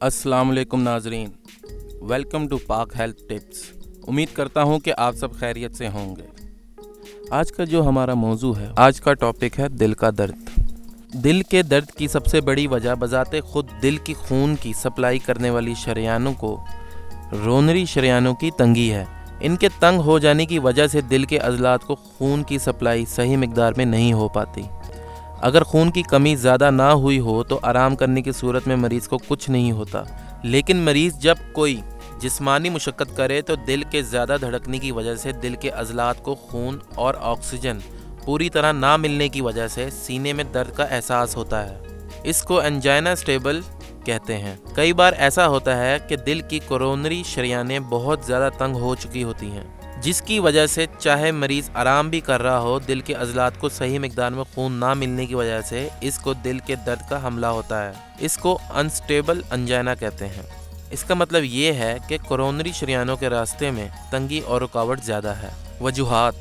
अस्सलाम वालेकुम नाजरीन, वेलकम टू पाक हेल्थ टिप्स। उम्मीद करता हूँ कि आप सब खैरियत से होंगे। आज का जो हमारा मौजू है, आज का टॉपिक है दिल का दर्द। दिल के दर्द की सबसे बड़ी वजह बजाते खुद दिल की खून की सप्लाई करने वाली शरेयानों को रोनरी शरेयानों की तंगी है। इनके तंग हो जाने की वजह से दिल के अज़लात को खून की सप्लाई सही मिकदार में नहीं हो पाती। अगर खून की कमी ज़्यादा ना हुई हो तो आराम करने की सूरत में मरीज़ को कुछ नहीं होता, लेकिन मरीज़ जब कोई जिस्मानी मुशक्क़त करे तो दिल के ज़्यादा धड़कने की वजह से दिल के अज़लात को खून और ऑक्सीजन पूरी तरह ना मिलने की वजह से सीने में दर्द का एहसास होता है। इसको एंजाइना स्टेबल कहते हैं। कई बार ऐसा होता है कि दिल की कोरोनरी शरेयानें बहुत ज़्यादा तंग हो चुकी होती हैं, जिसकी वजह से चाहे मरीज़ आराम भी कर रहा हो, दिल के अज़लात को सही मिकदार में खून ना मिलने की वजह से इसको दिल के दर्द का हमला होता है। इसको अनस्टेबल एंजाइना कहते हैं। इसका मतलब ये है कि कोरोनरी शरेयानों के रास्ते में तंगी और रुकावट ज़्यादा है। वजूहात: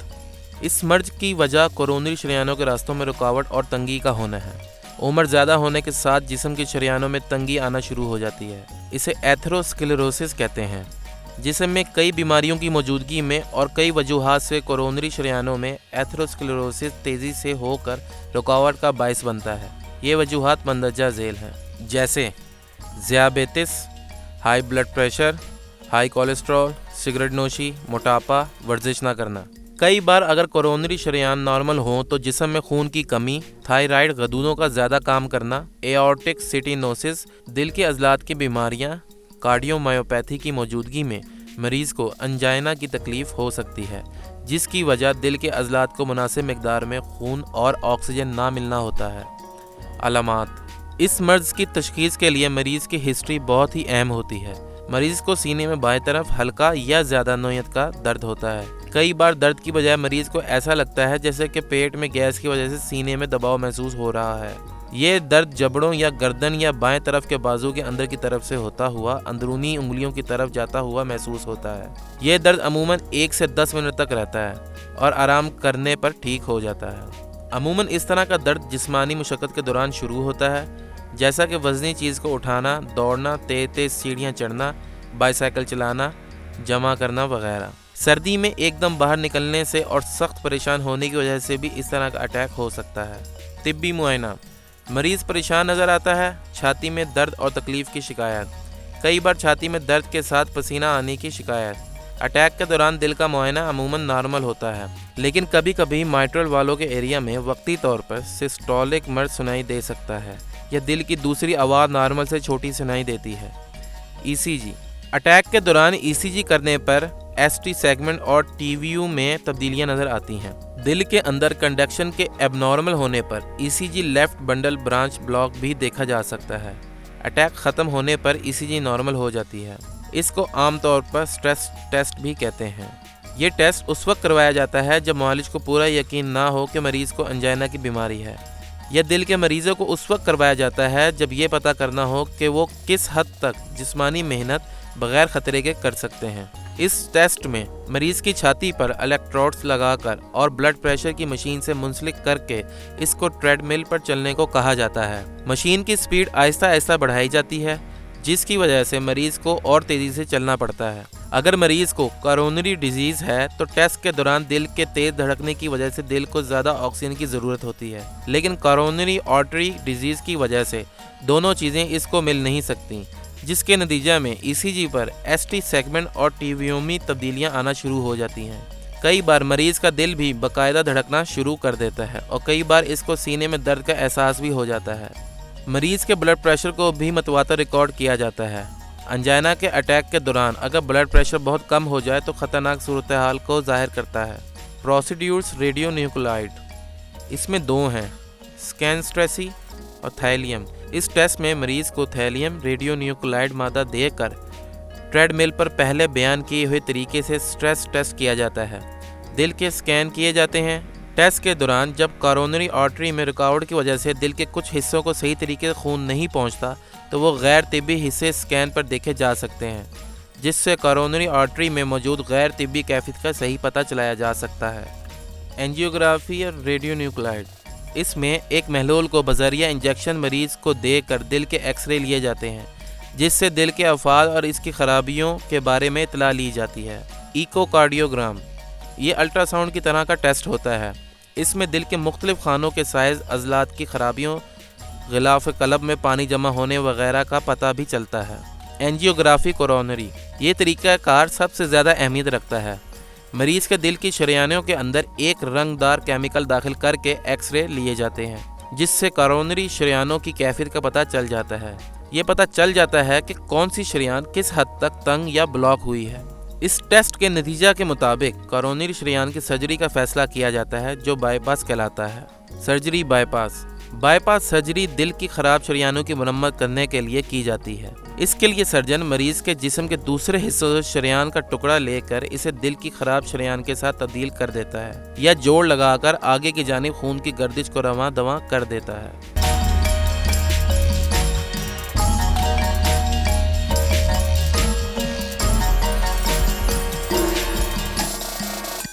इस मर्ज की वजह कोरोनरी शरेयानों के रास्तों में रुकावट और तंगी का होना है। उम्र ज़्यादा होने के साथ जिस्म की शरेयानों में तंगी आना शुरू हो जाती है। इसे एथेरोस्क्लेरोसिस कहते हैं। जिस्म में कई बीमारियों की मौजूदगी में और कई वजूहात से कोरोनरी शरेयानों में एथेरोस्क्लेरोसिस तेज़ी से होकर रुकावट का बायस बनता है। ये वजूहात मंदरजा झेल हैं, जैसे ज़ियाबेतिस, high blood pressure, high cholesterol, cigarette नोशी, मोटापा, वर्जिश ना करना। कई बार अगर कोरोनरी शरेयान नॉर्मल हों तो जिस्म में खून की कमी, थायराइड गदूदों का ज़्यादा काम करना, एओर्टिक स्टेनोसिस, दिल के अज़लात की बीमारियाँ, कार्डियोमायोपैथी की मौजूदगी में मरीज़ को अंजाइना की तकलीफ़ हो सकती है, जिसकी वजह दिल के अज़लात को मुनासिब मिकदार में खून और ऑक्सीजन ना मिलना होता है। अलामात: इस मर्ज़ की तशख़ीस के लिए मरीज़ की हिस्ट्री बहुत ही अहम होती है। मरीज़ को सीने में बाएं तरफ हल्का या ज़्यादा नोयत का दर्द होता है। कई बार दर्द की बजाय मरीज़ को ऐसा लगता है जैसे कि पेट में गैस की वजह से सीने में दबाव महसूस हो रहा है। ये दर्द जबड़ों या गर्दन या बाएं तरफ के बाजू के अंदर की तरफ से होता हुआ अंदरूनी उंगलियों की तरफ जाता हुआ महसूस होता है। ये दर्द अमूमन 1 से 10 मिनट तक रहता है और आराम करने पर ठीक हो जाता है। अमूमन इस तरह का दर्द जिस्मानी मुशक्क़त के दौरान शुरू होता है, जैसा कि वज़नी चीज़ को उठाना, दौड़ना, तेज़ सीढ़ियाँ चढ़ना, बाइसाइकिल चलाना, जमा करना वगैरह। सर्दी में एकदम बाहर निकलने से और सख्त परेशान होने की वजह से भी इस तरह का अटैक हो सकता है। तिब्बी मुआयना: मरीज़ परेशान नज़र आता है। छाती में दर्द और तकलीफ़ की शिकायत, कई बार छाती में दर्द के साथ पसीना आने की शिकायत। अटैक के दौरान दिल का मुआयना अमूमन नॉर्मल होता है, लेकिन कभी कभी माइट्रल वालों के एरिया में वक्ती तौर पर सिस्टोलिक मर्ज सुनाई दे सकता है या दिल की दूसरी आवाज़ नॉर्मल से छोटी सुनाई देती है। ईसीजी: अटैक के दौरान ईसीजी करने पर एसटी सेगमेंट और टीवीयू में तब्दीलियां नज़र आती हैं। दिल के अंदर कंडक्शन के एबनॉर्मल होने पर ECG left bundle branch block भी देखा जा सकता है। अटैक ख़त्म होने पर ईसीजी नॉर्मल हो जाती है। इसको आमतौर पर स्ट्रेस टेस्ट भी कहते हैं। ये टेस्ट उस वक्त करवाया जाता है जब मुआलिज को पूरा यकीन ना हो कि मरीज़ को अंजाइना की बीमारी है। यह दिल के मरीज़ों को उस वक्त करवाया जाता है जब ये पता करना हो कि वो किस हद तक जिस्मानी मेहनत बग़ैर ख़तरे के कर सकते हैं। इस टेस्ट में मरीज़ की छाती पर इलेक्ट्रोड्स लगाकर और ब्लड प्रेशर की मशीन से मुंसलिक करके इसको ट्रेडमिल पर चलने को कहा जाता है। मशीन की स्पीड आहिस्ता आहिस्ता बढ़ाई जाती है, जिसकी वजह से मरीज़ को और तेज़ी से चलना पड़ता है। अगर मरीज़ को कोरोनरी डिजीज़ है तो टेस्ट के दौरान दिल के तेज़ धड़कने की वजह से दिल को ज़्यादा ऑक्सीजन की ज़रूरत होती है, लेकिन कोरोनरी आर्टरी डिजीज़ की वजह से दोनों चीज़ें इसको मिल नहीं सकती, जिसके नतीजा में ईसीजी पर एसटी सेगमेंट और टीवीओ में तब्दीलियां आना शुरू हो जाती हैं। कई बार मरीज़ का दिल भी बाकायदा धड़कना शुरू कर देता है और कई बार इसको सीने में दर्द का एहसास भी हो जाता है। मरीज़ के ब्लड प्रेशर को भी मतवातर रिकॉर्ड किया जाता है। अंजाइना के अटैक के दौरान अगर ब्लड प्रेशर बहुत कम हो जाए तो ख़तरनाक सूरत हाल को ज़ाहिर करता है। प्रोसीड्यूर्स रेडियो न्यूक्लाइड, इसमें 2 हैं, स्कैनस्ट्रेसी और थैलियम। इस टेस्ट में मरीज़ को थैलियम रेडियो न्यूक्लाइड मादा देकर ट्रेडमिल पर पहले बयान किए हुए तरीके से स्ट्रेस टेस्ट किया जाता है। दिल के स्कैन किए जाते हैं। टेस्ट के दौरान जब कोरोनरी आर्टरी में रुकावट की वजह से दिल के कुछ हिस्सों को सही तरीके से खून नहीं पहुंचता तो वो गैर तिब्बी हिस्से स्कैन पर देखे जा सकते हैं, जिससे कोरोनरी आर्टरी में मौजूद गैर तिब्बी कैफियत का सही पता चलाया जा सकता है। एंजियोग्राफी और रेडियो न्यूक्लाइड, इसमें एक महलूल को बजरिया इंजेक्शन मरीज़ को देकर दिल के एक्सरे लिए जाते हैं। جس سے دل کے افعال اور اس کی خرابیوں کے بارے میں اطلاع لی جاتی ہے۔ ایکوکارڈیوگرام یہ الٹرا ساؤنڈ کی طرح کا ٹیسٹ ہوتا ہے۔ اس میں دل کے مختلف خانوں کے سائز، عضلات کی خرابیوں، غلاف قلب میں پانی جمع ہونے وغیرہ کا پتہ بھی چلتا ہے۔ اینجیوگرافی کورونری یہ طریقہ کار سب سے زیادہ اہمیت رکھتا ہے۔ مریض کے دل کی شریانوں کے اندر ایک رنگ دار کیمیکل داخل کر کے ایکس رے لیے جاتے ہیں، جس سے کورونری شریانوں کی کیفیت کا پتہ چل جاتا ہے۔ یہ پتہ چل جاتا ہے کہ کون سی شریان کس حد تک تنگ یا بلاک ہوئی ہے۔ اس ٹیسٹ کے نتیجہ کے مطابق کورونری شریان کی سرجری کا فیصلہ کیا جاتا ہے، جو بائی پاس کہلاتا ہے۔ سرجری بائی پاس سرجری دل کی خراب شریانوں کی مرمت کرنے کے لیے کی جاتی ہے۔ اس کے لیے سرجن مریض کے جسم کے دوسرے حصوں سے شریان کا ٹکڑا لے کر اسے دل کی خراب شریان کے ساتھ تبدیل کر دیتا ہے یا جوڑ لگا کر آگے کی جانب خون کی گردش کو رواں دواں کر دیتا ہے۔